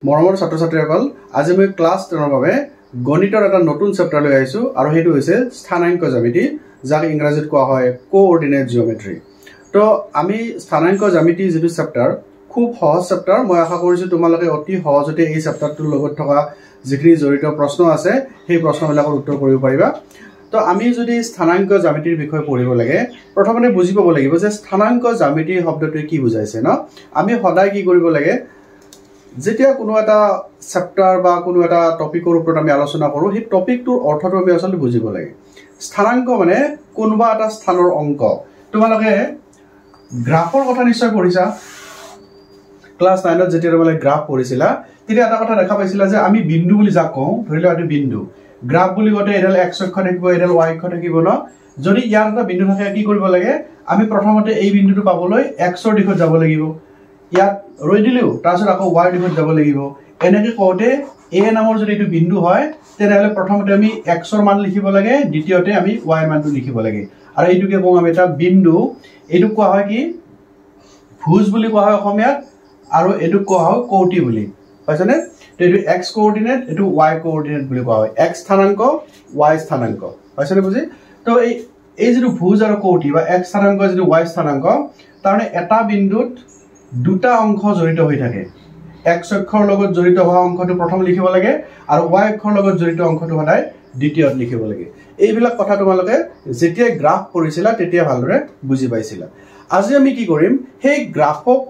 মৰমৰ ছাত্ৰ ছাত্ৰীসকল আজি মই ক্লাছ 10 ৰ বাবে গণিতৰ এটা নতুন চেপ্টাৰ লৈ আহিছো আৰু হেতু হৈছে স্থানাঙ্ক জ্যামিতি যাক ইংৰাজীত কোৱা হয় কোঅৰ্ডিনেট জিওমেট্ৰি তো আমি স্থানাঙ্ক জ্যামিতি যেটো চেপ্টাৰ খুব সহজ চেপ্টাৰ মই আশা কৰিছো তোমালোকে অতি সহজতে এই চেপ্টাৰটোৰ লগত থকা যিখিনি জড়িত প্ৰশ্ন আছে সেই প্ৰশ্নবিলাকৰ উত্তৰ কৰিব পাৰিবা তো আমি যদি স্থানাঙ্ক জ্যামিতিৰ বিষয়ে পঢ়িব লাগে প্ৰথমতে বুজি পাব লাগিব যে স্থানাঙ্ক জ্যামিতি শব্দটো কি বুজাইছে ন আমি সদায় কি কৰিব লাগে যেতিয়া কোনো এটা চেপ্টাৰ বা কোনো এটা টপিকৰ ওপৰত আমি আলোচনা কৰো সেই টপিকটোৰ অৰ্থটো আমি আসলে বুজিব লাগে স্থানাঙ্ক মানে কোনবা এটা স্থানৰ অংক তোমালোকে গ্ৰাফৰ কথা নিশ্চয় পঢ়িছা ক্লাস 9 ত যেতিয়া তোমালোকে গ্ৰাফ পঢ়িছিলা তেতিয়া এটা কথা দেখা পাইছিলা যে আমি বিন্দু বুলি যাক কওঁ ধৰিলে এটা বিন্দু গ্ৰাফ বুলি কওঁতে এডাল x অক্ষ থাকিব এডাল y অক্ষ থাকিব ন যদি ইয়াৰ এটা বিন্দু থাকে কি কৰিব লাগে আমি প্ৰথমতে এই বিন্দুটো পাবলৈ x ৰ দিশত যাব লাগিব ইয়াত ৰৈ দিলেও তাৰছত আকৌ y দিশত যাব লাগিব এনেকৈ কোতে a নামৰ যদি এটো বিন্দু হয় তেনেহলে প্ৰথমতে আমি x ৰ মান লিখিব লাগে দ্বিতীয়তে আমি y মানটো লিখিব লাগে আৰু এইটোকে কওঁ আমি এটা বিন্দু এটো কোৱা হয় কি ভুজ বুলি কোৱা হয় অসমীয়াত আৰু এটো কোৱা হয় কৌটি বুলি পাইছনে তো এটো x কোঅৰ্ডিনেট এটো y কোঅৰ্ডিনেট বুলি কোৱা হয় x স্থানাঙ্ক y স্থানাঙ্ক পাইছনে বুজি তো এই যেটো ভুজ আৰু কৌটি বা x স্থানাঙ্ক যেটো y স্থানাঙ্ক তাৰমানে এটা বিন্দুত দুটা অংশ জড়িত হৈ থাকে x অক্ষৰ লগত জড়িত হোৱা অংশটো প্ৰথম লিখিব লাগে আৰু y অক্ষৰ লগত জড়িত অংশটো সদায় দ্বিতীয়ত লিখিব লাগে এইবিলাক কথা তোমালোকে যেতিয়া গ্ৰাফ পঢ়িছিলা তেতিয়া ভালদৰে বুজি পাইছিলা আজি আমি কি কৰিম সেই গ্ৰাফক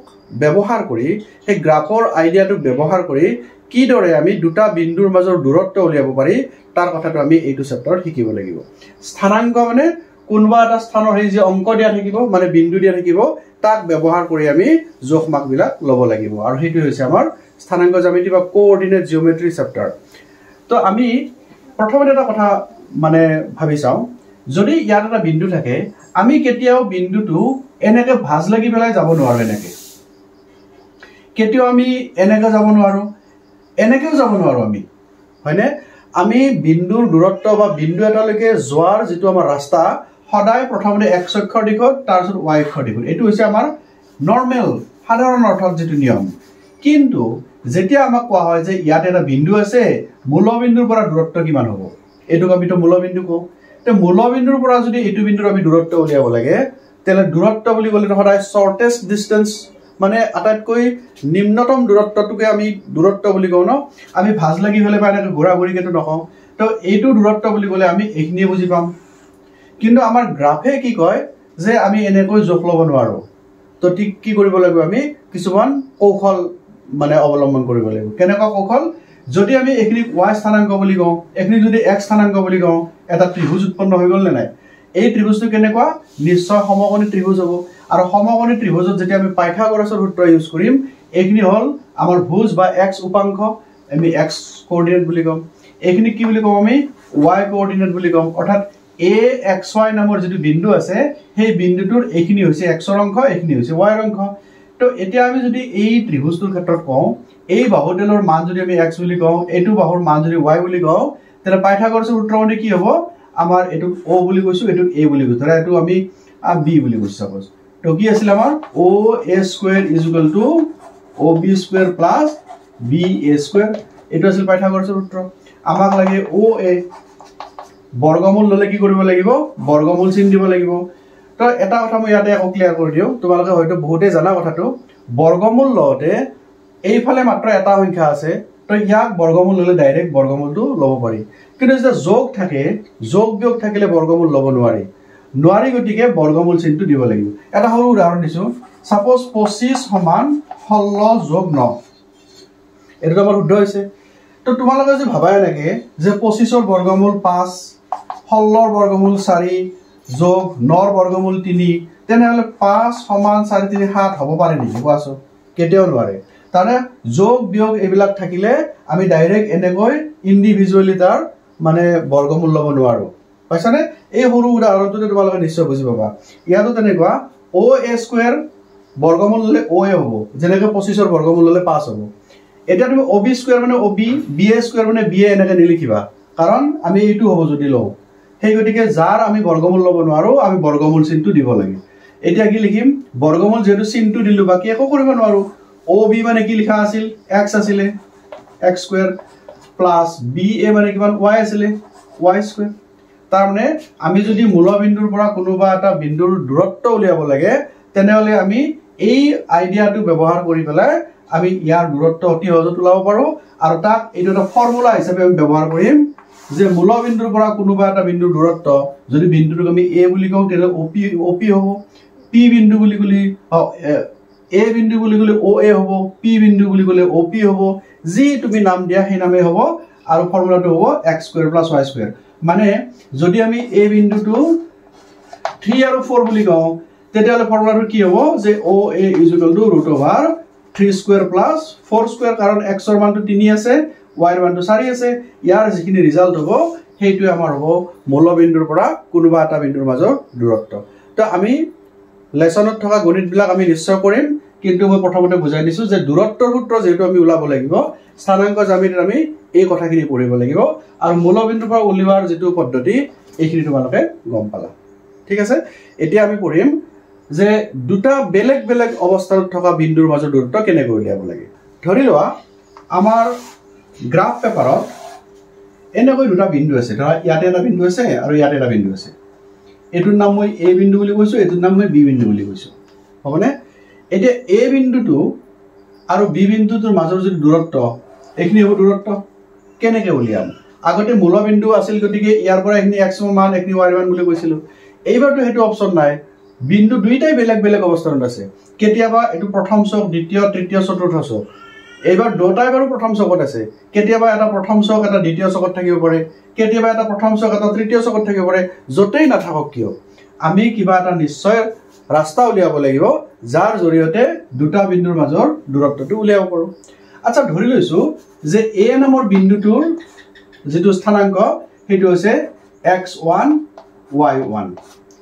ব্যৱহাৰ কৰি সেই গ্ৰাফৰ আইডিয়াটো ব্যৱহাৰ কৰি কি দৰে আমি দুটা বিন্দুৰ মাজৰ দূৰত্ব উলিয়াব পাৰি তাৰ কথাটো আমি এইটো চেপ্টাৰত শিকিব লাগিব স্থানাঙ্ক মানে কোনবা এটা স্থানৰ এই যে অংক দিয়া থাকিব মানে বিন্দু দিয়া থাকিব তাক ব্যৱহাৰ কৰি আমি জোখমাক বিলাক লব লাগিব আৰু হেতু হৈছে আমাৰ স্থানাঙ্ক জ্যামিতি বা কোঅৰ্ডিনেট জিওমেট্ৰি চেপ্টাৰ তো আমি প্ৰথমতে এটা কথা মানে ভাবি চাও যদি ইয়াত এটা বিন্দু থাকে আমি কেতিয়াও বিন্দুটো এনেকে ভাজ লাগি পেলাই যাব নোৱাৰো এনেকে কেতিয়াও আমি এনেকে যাব নোৱাৰো এনেকেও যাব নোৱাৰো আমি হয়নে আমি বিন্দুৰ দূৰত্ব বা বিন্দু এটালৈকে যোৱাৰ যেটো আমাৰ ৰাস্তা সদায় প্ৰথমতে x অক্ষৰ দিশত তাৰছত y অক্ষৰ দিশত এটো হৈছে আমাৰ নৰমাল সাধাৰণ অৰ্থত যেটো নিয়ম কিন্তু যেতিয়া আমাক কোৱা হয় যে ইয়াত এটা বিন্দু আছে মূলবিন্দুৰ পৰা দূৰত্ব কিমান হ'ব এটো আমি তো মূলবিন্দু কও তে মূলবিন্দুৰ পৰা যদি এটো বিন্দুৰ আমি দূৰত্ব উলিয়াব লাগে তেলে দূৰত্ব বুলি ক'লে সদায় শৰ্টেষ্ট ডিসটেন্স মানে আটাইতকৈ নিম্নতম দূৰত্বটোকে আমি দূৰত্ব বুলি কওঁ ন আমি ভাজ লাগি হলে বা এনেকৈ ঘোৰা ঘুৰি কেটো নকওঁ তো এইটো দূৰত্ব বুলি ক'লে আমি এইখিনিয়ে বুজি পাম কিন্তু আমাৰ গ্ৰাফে কি কয় যে আমি এনেকৈ জোখ লব নোৱাৰো তো ঠিক কি কৰিব লাগিব আমি কিছুমান কৌশল মানে অৱলম্বন কৰিব লাগিব কেনেকুৱা কৌশল যদি আমি এইখিনি y স্থানাঙ্ক বুলি কওঁ এইখিনি যদি x স্থানাঙ্ক বুলি কওঁ এটা ত্ৰিভুজ উৎপন্ন হৈ গল নে নাই এই ত্ৰিভুজটো কেনেকুৱা নিশ্চয় সমকোণী ত্ৰিভুজ হ'ব আৰু সমকোণী ত্ৰিভুজত যেতিয়া আমি পাইথাগোৰাছৰ সূত্ৰ ইউজ কৰিম এইখিনি হল আমাৰ ভুজ বা x উপাংশ আমি x কোঅৰ্ডিনেট বুলি কম এইখিনি কি বুলি কম আমি y কোঅৰ্ডিনেট বুলি কম অৰ্থাৎ axy নামৰ যেটো বিন্দু আছে সেই বিন্দুটোৰ এইখিনি হৈছে x ৰ অংশ এইখিনি হৈছে y ৰ অংশ তো এতিয়া আমি যদি এই ত্ৰিভুজটোৰ ক্ষেত্ৰত কওঁ এই বাহুডালৰ মান যদি আমি x বুলি কওঁ এটো বাহুৰ মান যদি y বুলি কওঁ তেলে পাইথাগোৰাছৰ সূত্ৰ মানে কি হ'ব আমাৰ এটো o বুলি কৈছো এটো a বুলি কৈছো ধৰা এটো আমি b বুলি কৈছো সাপোজ তো কি আছিল আমাৰ oa² = ob² + ba² এটো আছিল পাইথাগোৰাছৰ সূত্ৰ আমাক লাগে oa বৰ্গমূল ললে কি কৰিব লাগিব বৰ্গমূল চিন দিব লাগিব তো এটা কথা মই ইয়াতে আকৌ ক্লিয়াৰ কৰি দিও তোমালোকে হয়তো বহুতে জানা কথাটো বৰ্গমূল লওতে এইফালে মাত্ৰ এটা সংখ্যা আছে তো ইয়াক বৰ্গমূল ললে ডাইৰেক্ট বৰ্গমূলটো লব পাৰি কিন্তু যদি যোগ থাকে যোগ বিয়োগ থাকিলে বৰ্গমূল লব নোৱাৰি গতিকে বৰ্গমূল চিনটো দিব লাগিব এটা সৰু উদাহৰণ দিছো সাপোজ 25 = 16 + 9 এটো আমাৰ শুদ্ধ হৈছে তো তোমালোকে যে ভাবাই লাগে যে 25 ৰ বৰ্গমূল 5 16 ৰ বৰ্গমূল 4 যোগ 9 ৰ বৰ্গমূল 3 তেনেহলে 5 = 4 3 7 হ'ব পাৰে নেকি কোৱাছো কেতিয়াও নোৱাৰে তাৰে যোগ বিয়োগ এবিলাক থাকিলে আমি ডাইৰেক্ট এনেকৈ ইন্ডিভিজুয়ালি তাৰ মানে বৰ্গমূল লব নোৱাৰো পাইছানে এই সৰু উদাহৰণটো তোমালোকে নিশ্চয় বুজি পাবা ইয়াতো তেনেকুৱা oa² বৰ্গমূল ললে oa হ'ব যেনেকৈ 25 ৰ বৰ্গমূল ললে 5 হ'ব এটা তুমি ob² মানে ob ba² মানে ba এনেকৈ নিলিখিবা কাৰণ আমি এইটো হ'ব যদি লও সেই গতিকে যাৰ আমি বৰ্গমূল লব নোৱাৰো আমি বৰ্গমূল চিনটো দিব লাগে এতিয়া কি লিখিম বৰ্গমূল যেটো চিনটো দিলু বাকি একো কৰিব নোৱাৰো ob মানে কি লিখা আছিল x আছিলে x স্কয়াৰ প্লাস ba মানে কিমান y আছিলে y স্কয়াৰ তাৰ মানে আমি যদি মূল বিন্দুৰ পৰা কোনোবা এটা বিন্দুৰ দূৰত্ব উলিয়াব লাগে তেনেহলে আমি এই আইডিয়াটো ব্যৱহাৰ কৰি পেলাই আমি ইয়াৰ দূৰত্ব অতি সহজে উলাব পাৰো আৰু তাক এইটো এটা ফৰ্মুলা হিচাপে আমি ব্যৱহাৰ কৰিম যে মূল বিন্দুৰ পৰা কোনোবা এটা বিন্দুৰ দূৰত্ব যদি বিন্দুটোক আমি a বুলি কওঁ তেলে op হ'ব p বিন্দু বুলি কলি a বিন্দু বুলি কলি oa হ'ব p বিন্দু বুলি কলি op হ'ব যি তুমি নাম দিয়া সেই নামে হ'ব আৰু ফৰ্মুলাটো হ'ব x square plus y square মানে যদি আমি a বিন্দুটো 3 আৰু 4 বুলি কওঁ তেতিয়ালে ফৰ্মুলাটো কি হ'ব যে oa √3 স্কয়াৰ প্লাস 4 স্কয়াৰ কাৰণ x ৰ মানটো 3 আছে y ৰ মানটো 4 আছে ইয়াৰ যিখিনি ৰিজাল্ট হ'ব হেইটো আমাৰ হ'ব মূল বিন্দুৰ পৰা কোনোবা এটা বিন্দুৰ মাজৰ দূৰত্ব তো আমি লেসনত থকা গণিত বিলাক আমি নিশ্চয় কৰিম কিন্তু মই প্ৰথমতে বুজাই দিছো যে দূৰত্বৰ সূত্ৰ যেটো আমি উলাব লাগিব স্থানাঙ্ক জ্যামিতিত আমি এই কথাখিনি পঢ়িব লাগিব আৰু মূল বিন্দুৰ পৰা উলিওৱাৰ যেটো পদ্ধতি এইখিনি তোমালোকে গম পালা ঠিক আছে এতিয়া আমি পঢ়িম যে দুটা বেলেগ বেলেগ অৱস্থাত থকা বিন্দুৰ মাজৰ দূৰত্ব কেনেকৈ উলিয়াব লাগে ধৰি লোৱা আমাৰ গ্ৰাফ পেপাৰত এনেকৈ দুটা বিন্দু আছে ধৰা ইয়াতে এটা বিন্দু আছে আৰু ইয়াতে এটা বিন্দু আছে এটোৰ নাম মই a বিন্দু বুলি কৈছো এটোৰ নাম মই b বিন্দু বুলি কৈছো হবনে এতিয়া a বিন্দুটো আৰু b বিন্দুটোৰ মাজৰ যে দূৰত্ব এখিনি হ'ব দূৰত্ব কেনেকৈ উলিয়াম আগতে মূল বিন্দু আছিল গতিকে ইয়াৰ পৰা এখিনি x মান এখিনি y মান বুলি কৈছিলো এইবাৰটো হেতু অপচন নাই বিন্দু দুইটাই বেলেগ বেলেগ অৱস্থানত আছে কেতিয়াবা এটো প্ৰথম চক দ্বিতীয় তৃতীয় চতুৰ্থ চক এইবাৰ দুটাই বাৰু প্ৰথম চকত আছে কেতিয়াবা এটা প্ৰথম চক এটা দ্বিতীয় চকত থাকিব পাৰে কেতিয়াবা এটা প্ৰথম চক এটা তৃতীয় চকত থাকিব পাৰে যতেই নাথাকক কিয় আমি কিবা এটা নিশ্চয় ৰাস্তা উলিয়াব লাগিব যাৰ জৰিয়তে দুটা বিন্দুৰ মাজৰ দূৰত্বটো উলিয়াব পাৰো আচ্ছা ধৰি লৈছো যে a নামৰ বিন্দুটোৰ যেটো স্থানাঙ্ক হেতু হৈছে x1 y1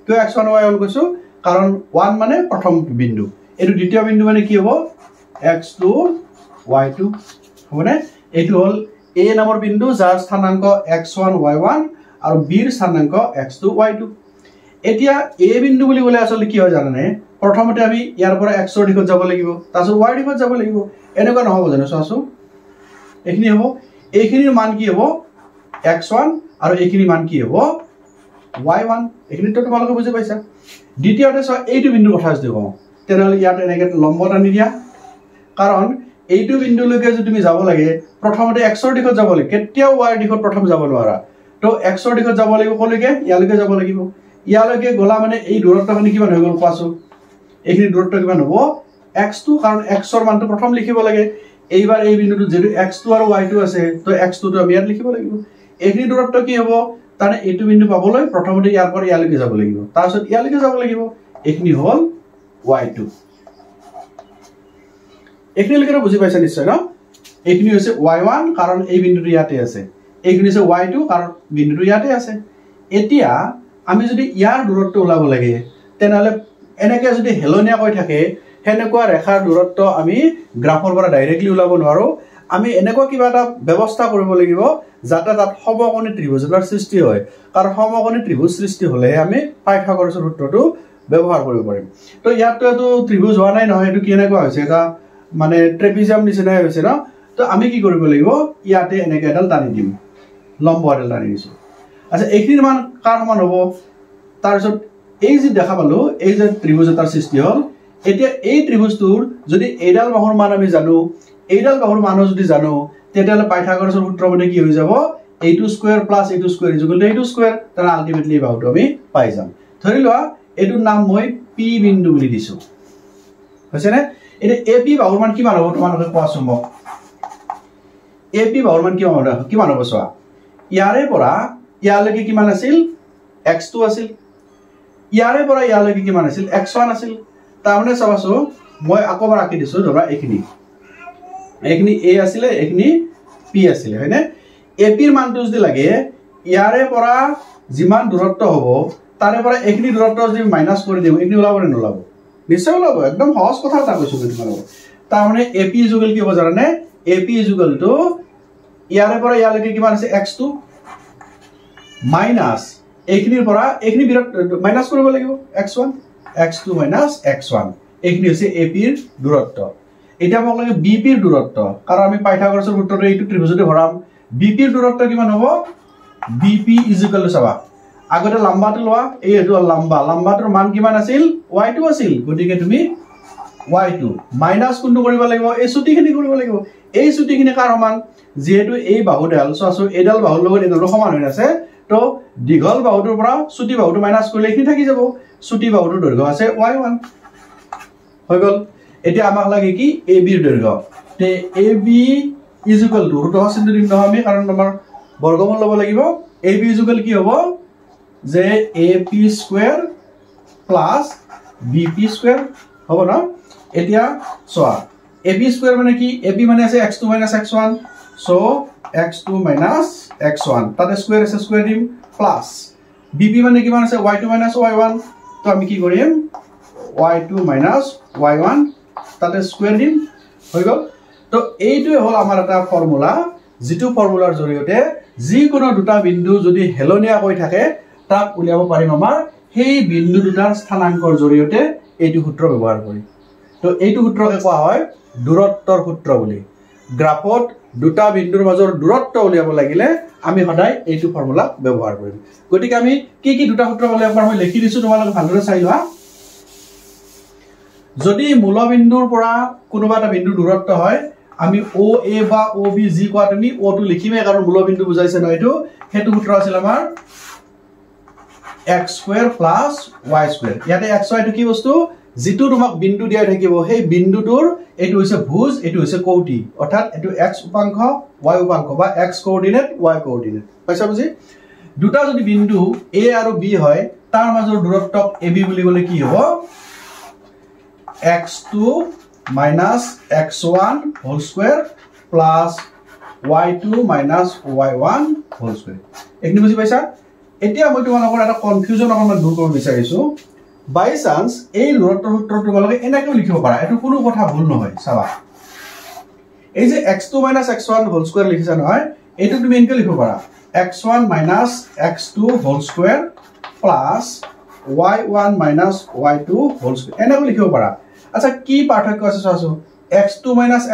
তো x1 y1 কৈছো কাৰণ 1 মানে প্ৰথম বিন্দু এটো দ্বিতীয় বিন্দু মানে কি হ'ব x2 y2 হবনে এটো হল a নামৰ বিন্দু যাৰ স্থানাঙ্ক x1 y1 আৰু b ৰ স্থানাঙ্ক x2 y2 এতিয়া a বিন্দু বুলি ক'লে আসলে কি হয় জানানে প্ৰথমতে আমি ইয়াৰ পৰা x ৰ দিশত যাব লাগিব তাৰপিছত y দিশত যাব লাগিব এনেকুৱা নহব জানো চাচো এখিনি হ'ব এইখিনিৰ মান কি হ'ব x1 আৰু এইখিনি মান কি হ'ব y1 এখিনি তো তোমালোকে বুজি পাইছা দ্বিতীয়তে চ এইটো বিন্দুৰ কথা যদি কওঁ তেনেহলে ইয়াত এনেকে লম্ব টানি দিয়া কাৰণ এইটো বিন্দুলৈকে যদি তুমি যাব লাগে প্ৰথমতে x ৰ দিশত যাব লাগে কেতিয়াও y দিশত প্ৰথম যাব নোৱাৰা তো x ৰ দিশত যাব লাগিব কলৈকে ইয়ালৈকে যাব লাগিব ইয়ালৈকে গলা মানে এই দূৰত্বখিনি কিমান হৈ গল কোৱাছো এইখিনি দূৰত্ব কিমান হ'ব x2 কাৰণ x ৰ মানটো প্ৰথম লিখিব লাগে এইবাৰ এই বিন্দুটো যেটো x2 আৰু y2 আছে তো x2 টো আমি ইয়াত লিখিব লাগিব এইখিনি দূৰত্ব কি হ'ব তানে এইটো বিন্দু পাবলৈ প্ৰথমতে ইয়াৰ পৰা ইয়ালৈকে যাব লাগিব তাৰপিছত ইয়ালৈকে যাব লাগিব এইখিনি হ'ল y2 এইখিনি লৈকে বুজি পাইছা নিশ্চয় ন এইখিনি হৈছে y1 কাৰণ এই বিন্দুটো ইয়াতে আছে এইখিনি হৈছে y2 কাৰণ বিন্দুটো ইয়াতে আছে এতিয়া আমি যদি ইয়াৰ দূৰত্ব উলাব লাগে তেনেহলে এনেকৈ যদি হেলনিয়া কৈ থাকে হেনেকুৱা ৰেখাৰ দূৰত্ব আমি গ্ৰাফৰ পৰা ডাইৰেক্টলি উলাব নোৱাৰো আমি এনেকুৱা কিবা এটা ব্যৱস্থা কৰিব লাগিব যাতে তাত সমকোণী ত্ৰিভুজ এটাৰ সৃষ্টি হয় কাৰণ সমকোণী ত্ৰিভুজ সৃষ্টি হলে আমি পাইথাগোৰাছৰ সূত্ৰটো ব্যৱহাৰ কৰিব পাৰিম তো ইয়াতটো এটো ত্ৰিভুজ হোৱা নাই নহয় এটো কি এনেকুৱা হৈছে এটা মানে ট্ৰেপিজিয়াম নিচিনা হৈছে ন তো আমি কি কৰিব লাগিব ইয়াতে এনেকৈ এডাল টানি দিম লম্ব এডাল টানি দিছো আচ্ছা এইখিনিৰ মান কাৰ সমান হ'ব তাৰপিছত এই যে দেখা পালো এই যে ত্ৰিভুজ এটাৰ সৃষ্টি হ'ল এতিয়া এই ত্ৰিভুজটোৰ যদি এইডাল বাহুৰ মান আমি জানো এইডাল বাহুৰ মান যদি জানো তেতিয়ালে পাইথাগোৰাছৰ সূত্ৰ মানে কি হৈ যাব a2 square plus a2 square a2 square তাৰ আলটিমেটলি বাহুটো আমি পাই যাম ধৰি লোৱা এটোৰ নাম মই p বিন্দু বুলি দিছো হৈছে নে এটা ap বাহুৰ মান কিমান হ'ব তোমালোকে কোৱাছো মোক ap বাহুৰ মান কিমান হ'ব চোৱা ইয়াৰে পৰা ইয়ালৈকে কিমান আছিল x2 আছিল ইয়াৰে পৰা ইয়ালৈকে কিমান আছিল x1 আছিল তাৰমানে চাবাছো মই আকবাৰ আকি দিছো ধৰা এইখিনি a আছিলে এইখিনি p আছিলে হয়নে ap ৰ মানটো যদি লাগে ইয়াৰে পৰা যিমান দূৰত্ব হ'ব তাৰে পৰা এইখিনি দূৰত্ব যদি মাইনাস কৰি দিও এইখিনি ওলাব নে নোলাব নিশ্চয় ওলাব একদম সহজ কথা এটা কৈছো তোমালোকক তাৰমানে ap ইকুৱেল কি হ'ব জানানে ap ইকুৱেল টু ইয়াৰে পৰা ইয়ালৈকে কিমান আছে x2 মাইনাস এইখিনিৰ পৰা এইখিনি মাইনাস কৰিব লাগিব x1 x2 minus x1 এইখিনি হৈছে ap ৰ দূৰত্ব এটা মোক লাগে বিপিৰ দূৰত্ব কাৰণ আমি পাইথাগোৰাছৰ সূত্ৰটো এইটো ত্ৰিভুজতে ভৰাম বিপিৰ দূৰত্ব কিমান হ'ব বিপি ইকুৱেল টু চাবা আগতে লম্বাটো লোৱা এইটো লম্বাটোৰ মান কিমান আছিল y2 আছিল গতিকে তুমি y2 মাইনাস কোনটো কৰিব লাগিব এই ছুটিখিনি কৰিব লাগিব এই ছুটিখিনি কাৰ সমান যেহেতু এই বাহুডাল চাচো এডাল বাহুৰ লগত এডাল সমান হৈ আছে তো দীঘল বাহুটোৰ পৰা ছুটি বাহুটো মাইনাস কৰিলে কি থাকি যাব ছুটি বাহুটোৰ দৈৰ্ঘ্য আছে y1 হৈ গল এতিয়া আমাক লাগে কি ab ৰ দৈৰ্ঘ্য তে ab ইকুৱেল টু ৰুট চিনটো দিম নহয় আমি কাৰণ আমাৰ বৰ্গমূল ল'ব লাগিব ab ইকুৱেল কি হ'ব যে ap square plus bp square হ'ব না এতিয়া চোৱা ab স্কয়াৰ মানে কি ab মানে আছে x2 x1 so x2 x1 তাতে স্কয়াৰ আছে স্কয়াৰ দিম প্লাস bp মানে কিমান আছে y2 y1 তো আমি কি কৰিম y2 y1 তাতে স্কয়াৰ দিম হৈ গল তো এইটোৱে হল আমাৰ এটা ফৰ্মুলা যেটো ফৰ্মুলাৰ জৰিয়তে যি কোনো দুটা বিন্দু যদি হেলনিয়া হৈ থাকে তাক উলিয়াব পাৰিম আমাৰ সেই বিন্দু দুটাৰ স্থানাঙ্কৰ জৰিয়তে এইটো সূত্ৰ ব্যৱহাৰ কৰি তো এইটো সূত্ৰকে কোৱা হয় দূৰত্বৰ সূত্ৰ বুলি গ্ৰাফত দুটা বিন্দুৰ মাজৰ দূৰত্ব উলিয়াব লাগিলে আমি সদায় এইটো ফৰ্মুলা ব্যৱহাৰ কৰিম গতিকে আমি কি দুটা সূত্ৰ উলিয়াব পাৰো মই লিখি দিছো তোমালোকে ভালদৰে চাই লোৱা যদি মূলবিন্দুৰ পৰা কোনোবা এটা বিন্দু দূৰত্ব হয় আমি OA বা OB যি কোৱা তুমি O টো লিখিমে কাৰণ মূলবিন্দু বুজাইছে ন এটো হেতু সূত্ৰ আছিল আমাৰ x square plus y square ইয়াতে x y টো কি বস্তু যেটো তোমাক বিন্দু দিয়া থাকিব সেই বিন্দুটোৰ এটো হৈছে ভুজ এটো হৈছে কৌটি অৰ্থাৎ এটো x উপাংশ y উপাংশ বা x কোঅৰ্ডিনেট y কোঅৰ্ডিনেট পাইছা বুজি দুটা যদি বিন্দু A আৰু B হয় তাৰ মাজৰ দূৰত্বক AB বুলি গলে কি হ'ব x2 x1 whole square plus y2 y1 whole square acne বুজি পাইছা এতিয়া মই তোমালোকৰ এটা কনফিউজন অকমান দূৰ কৰিব বিচাৰিছো বাই চান্স এই দূৰত্বৰ সূত্ৰটো তোমালোকে এনেকৈ লিখিব পাৰা এটো কোনো কথা ভুল নহয় চাবা এই যে x2 x1 whole square লিখিছা নহয় এটো তুমি এনেকৈ লিখিব পাৰা x1 x2 whole square plus y1 y2 whole square এনেকৈ লিখিব পাৰা আচ্ছা কি পাৰ্থক্য আছে চাচো x2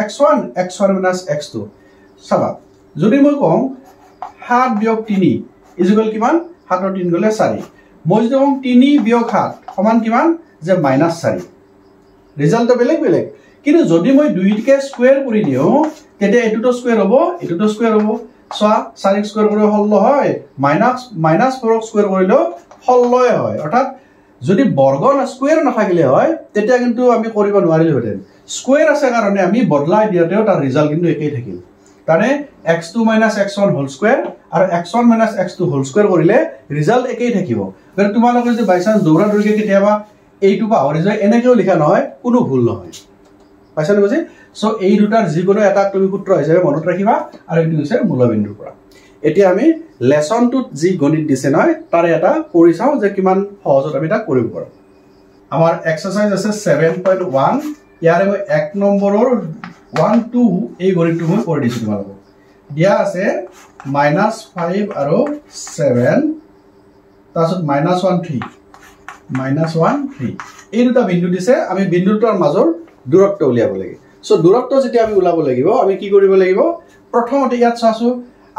x1 x1 x2 চাবা যদি মই কম 7 বিয়োগ 3 ইকুৱেল কিমান 7 ৰ 3 গলে 4 মই যদি কম 3 বিয়োগ 7 সমান কিমান যে -4 ৰিজাল্ট বেলেগ বেলেগ কিন্তু যদি মই দুইটিকে স্কয়াৰ কৰি দিও তেতিয়া এটোটো স্কয়াৰ হ'ব এটোটো স্কয়াৰ হ'ব সো 4 স্কয়াৰ কৰি 16 হয় -4 স্কয়াৰ কৰিলেও 16 হয় অৰ্থাৎ যদি বৰ্গ না স্কয়াৰ নাথাকিলে হয় তেতিয়া কিন্তু আমি কৰিব নোৱাৰিলো হেতেন স্কয়াৰ আছে কাৰণে আমি বদলাই দিওতেও তাৰ ৰিজাল্ট কিন্তু একেই থাকিল তানে x2 x1 হোল স্কয়াৰ আৰু x1 x2 হোল স্কয়াৰ কৰিলে ৰিজাল্ট একেই থাকিব কিন্তু তোমালোকে যে বাই চান্স দৌৰা দৌৰিকে কেতিয়াবা এইটো পাহৰি যায় এনেকেও লিখা নহয় কোনো ভুল নহয় পাইছানে বুজি সো এই দুটাৰ যিকোনো এটা তুমি সূত্ৰ হিচাপে মনত ৰাখিবা আৰু এইটো হৈছে মূলবিন্দুৰ পৰা এতিয়া আমি লেসনটোত যি গণিত দিছে নহয় তাৰে এটা কৰি চাও যে কিমান সহজত আমি এটা কৰিব পাৰো আমাৰ এক্সাৰসাইজ আছে 7.1 ইয়াৰে মই 1 নম্বৰৰ 1 2 এই গণিতটো মই কৰি দিছো তোমালোকক দিয়া আছে -5 আৰু 7 তাৰছত -1 3 এই দুটা বিন্দু দিছে আমি বিন্দুটোৰ মাজৰ দূৰত্ব উলিয়াব লাগে সো দূৰত্ব যেতিয়া আমি উলাব লাগিব আমি কি কৰিব লাগিব প্ৰথমতে ইয়াত চাচো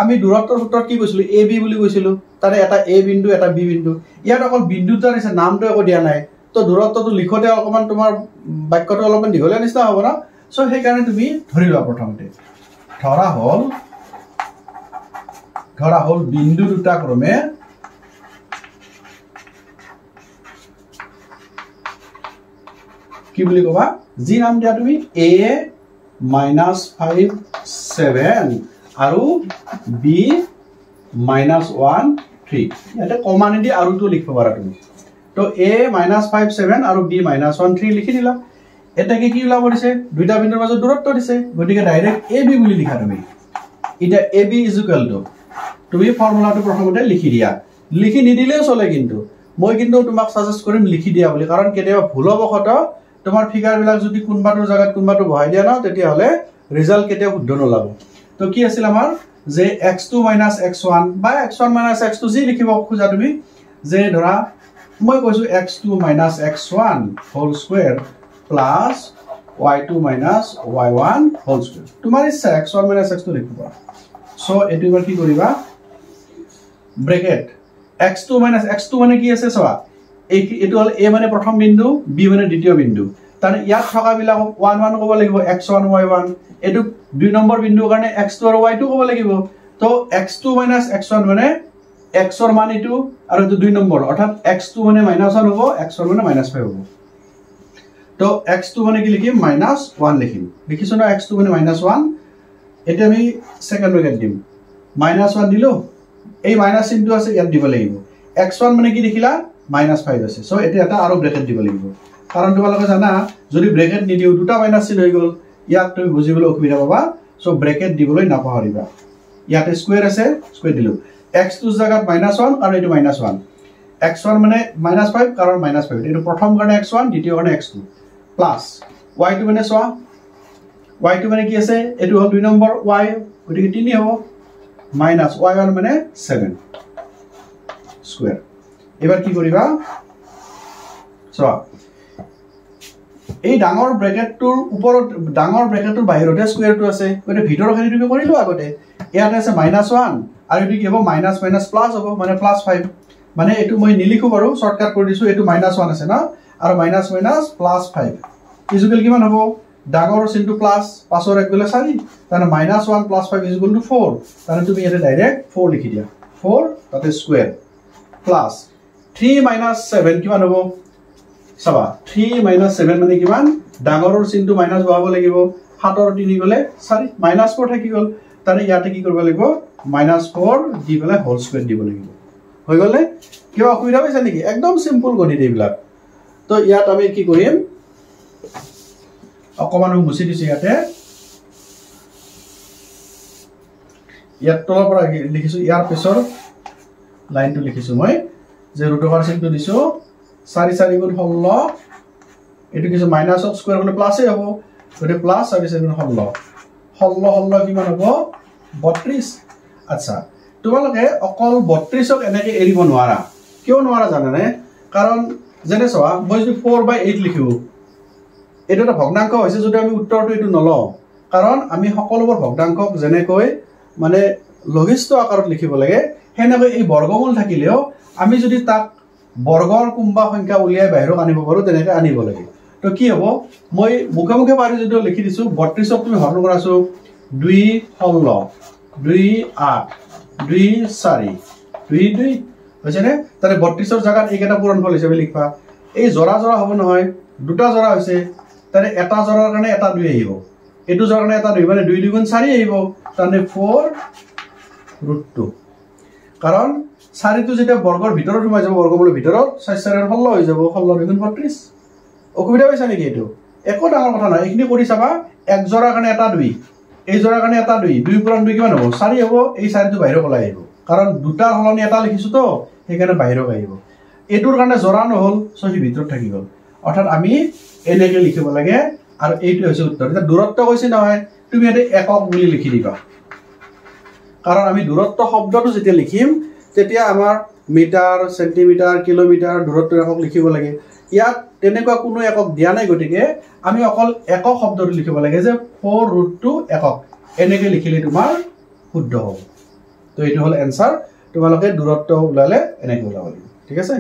আমি দূৰত্বৰ সূত্ৰত কি কৈছিলো AB বুলি কৈছিলো তাৰে এটা A বিন্দু এটা B বিন্দু ইয়াত অকল বিন্দুটাৰ আছে নামটো একো দিয়া নাই তো দূৰত্বটো লিখোতে অকমান তোমাৰ বাক্যটো অলপমান দীঘলীয়া নিচিনা হ'ব না সো সেই কাৰণে তুমি ধৰি লোৱা প্ৰথমতে ধৰা হল বিন্দু দুটা ক্ৰমে কি বুলি কবা যি নাম দিয়া তুমি A -5 7 আৰু B -1 3 এটা কমা নিদি আৰু তো লিখিব পাৰা তুমি তো A -5 7 আৰু B -1 3 লিখি দিলা এটাকে কি ওলাব দিছে দুইটা বিন্দুৰ মাজত দূৰত্ব দিছে গতিকে ডাইৰেক্ট AB বুলি লিখা তুমি এটা AB = তুমি ফৰ্মুলাটো প্ৰথমতে লিখি দিয়া লিখি নিদিলেও চলে কিন্তু মই কিন্তু তোমাক সাজেষ্ট কৰিম লিখি দিয়া বুলি কাৰণ কেতিয়াবা ভুলবশত তোমাৰ ফিগাৰ বিলাক যদি কোনবাটোৰ জায়গাত কোনবাটো বহাই দিয়া না তেতিয়া হলে ৰিজাল্ট কেতিয়াও শুদ্ধ নলাব তো কি আছিল আমাৰ যে x2 x1 বা x1 x2 যি লিখিব খোজা তুমি যে ধৰা মই কৈছো x2 x1 whole square plus y2 minus y1 whole square. তোমাৰ ইচ্ছা x1 minus x2 লিখিবা। সো এটো এবাৰ কি কৰিবা ব্ৰেকেট x2 minus x2 মানে কি আছে চোৱা এটো হল a মানে প্ৰথম বিন্দু b মানে দ্বিতীয় বিন্দু তাৰ ইয়াত থকা বিলাক 1 1 ক'ব লাগিব x1 y1 এটো দুই নম্বৰ বিন্দুৰ কাৰণে x2 আৰু y2 ক'ব লাগিব তো x2 minus x1 মানে x ৰ মান এটো আৰু এটো দুই নম্বৰ অৰ্থাৎ x2 মানে -1 হ'ব x1 মানে -5 হ'ব তো x2 মানে কি লিখিম -1 লিখিম লিখিছো না x2 মানে -1 এটা আমি সেকেন্ড ব্র্যাকেট দিম -1 দিলো এই মাইনাস চিহ্নটো আছে ইয়াত দিব লাগিব x1 মানে কি দেখিলা -5 আছে সো এটা এটা আৰু ব্ৰ্যাকেট দিব লাগিব কাৰণ তোমালোকে জানা যদি ব্র্যাকেট নিদিও দুটা মাইনাস চিহ্ন হৈ গল ইয়াত তুমি বুজিবলৈ অসুবিধা পাবা সো ব্র্যাকেট দিবলৈ নাপাহৰিবা ইয়াতে স্কয়াৰ আছে স্কয়াৰ দিলো x2 জায়গাত -1 আৰু এটো -1 x1 মানে -5 কাৰণ -5 এটো প্ৰথম কাৰণে x1 দ্বিতীয় কাৰণে x2 প্লাস y2 মানে সোয়া y2 মানে কি আছে এটো হল দুই নম্বৰ y গতিকে 3 হ'ব মাইনাস y1 মানে 7 স্কয়াৰ এবাৰ কি কৰিবা সোয়া এই ডাঙৰ ব্ৰ্যাকেটটোৰ ওপৰত ডাঙৰ ব্ৰ্যাকেটটোৰ বাহিৰতে স্কয়াৰটো আছে গতিকে ভিতৰৰ খিনি তুমি কৰিলো আগতে ইয়াত আছে -1 আৰু এটো কি হ'ব মাইনাস মাইনাস প্লাস হ'ব মানে +5 মানে এটো মই নিলিখো বাৰু শৰ্টকাট কৰি দিছো এটো -1 আছে না আৰু মাইনাস মাইনাস +5 ইকুয়াল কিমান হ'ব ডাঙৰ চিনটো প্লাস 5 ৰ এক গলে 4 তানে -1 + 5 ইকুয়াল টু 4 তানে তুমি ইয়াতে ডাইৰেক্ট 4 লিখি দিয়া 4 তাতে স্কয়াৰ প্লাস 3 - 7 কিমান হ'ব চাবা 3 - 7 মানে কিমান ডাঙৰৰ চিনটো মাইনাস বহাব লাগিব 7 ৰ 3 গলে 4 -4 থাকি গল তানে ইয়াতে কি কৰিব লাগিব -4 দি পেলাই হোল স্কয়াৰ দিব লাগিব হৈ গলে কিবা অসুবিধা হৈছে নেকি একদম সিম্পল গণিত এইবিলাক তো ইয়াত আমি কি কৰিম অকমান মুছি দিছো ইয়াতে ইয়াত তলৰ পৰা লিখিছো ইয়াৰ পিছৰ লাইনটো লিখিছো মই যে ৰুট ওভাৰ চিনটো দিছো 4 4 গুণ 16 এটো কিছু মাইনাস অফ স্কয়াৰ মানে প্লাসে হ'ব গতে প্লাস 4 4 গুণ 16 16 কিমান হ'ব 32 আচ্ছা তোমালোকে অকল 32ক এনেকে এৰিব নোৱাৰা কিয় নোৱাৰা জানানে কাৰণ যেনে চোৱা মই যদি 4/8 লিখো এটা এটা ভগ্নাংক হৈছে যদি আমি উত্তৰটো এটো নলও কাৰণ আমি সকলোবোৰ ভগ্নাংকক যেনেকৈ মানে লঘিষ্ঠ আকাৰত লিখিব লাগে হেনেকৈ এই বৰ্গমূল থাকিলেও আমি যদি তাক বৰ্গৰ কোনবা সংখ্যা উলিয়াই বাহিৰক আনিব পাৰো তেনেকৈ আনিব লাগে তো কি হ'ব মই মুখে মুখে পাৰি যদি লিখি দিছো 32ক তুমি হৰণ কৰাছো 2 16 2 8 2 4 2 2 হৈছে নে তাৰে 32ৰ জাগাত এইকেটা পূৰণফল হিচাপে লিখবা এই জৰা জৰা হ'ব নহয় দুটা জৰা হৈছে তাৰে এটা জৰাৰ কাৰণে এটা 2 আহিব এটো জৰাৰ কাৰণে এটা 2 মানে 2 2 গুণ 4 আহিব তানে 4√2 কাৰণ 4 টো যেতিয়া বৰ্গৰ ভিতৰত সোমাই যাব বৰ্গমূলৰ ভিতৰত 4 4 এর 16 হৈ যাব 16 2 গুণ 32 অসুবিধা হৈছে নেকি এটো একো ডাঙৰ কথা নাই এখিনি কৰি চাবা এক জৰাৰ কাৰণে এটা 2 এই জৰাৰ কাৰণে এটা 2 2 পূৰণ 2 কিমান হ'ব 4 হ'ব এই 4 টো বাহিৰক ওলাই আহিব কাৰণ দুটা হলনি এটা লিখিছো তো সেইকাৰণে বাহিৰক আহিব এটোৰ কাৰণে জৰা নহল সহি ভিতৰত থাকি গল অৰ্থাৎ আমি এনেকে লিখিব লাগে আৰু এইটো হৈছে উত্তৰ এটা দূৰত্ব কৈছে নহয় তুমি এতে একক বুলি লিখি দিবা কাৰণ আমি দূৰত্ব শব্দটো যেতিয়া লিখিম তেতিয়া আমাৰ মিটাৰ সেন্টিমিটাৰ কিলোমিটাৰ দূৰত্ব একক লিখিব লাগে ইয়াত তেনেকুৱা কোনো একক দিয়া নাই গতিকে আমি অকল একক শব্দটো লিখিব লাগে যে 4√2 একক এনেকে লিখিলে তোমাৰ শুদ্ধ হ'ব তো এইটো হল এনসাৰ তোমালোকে দূৰত্ব উলালে এনেকৈ উলাব লাগিব ঠিক আছে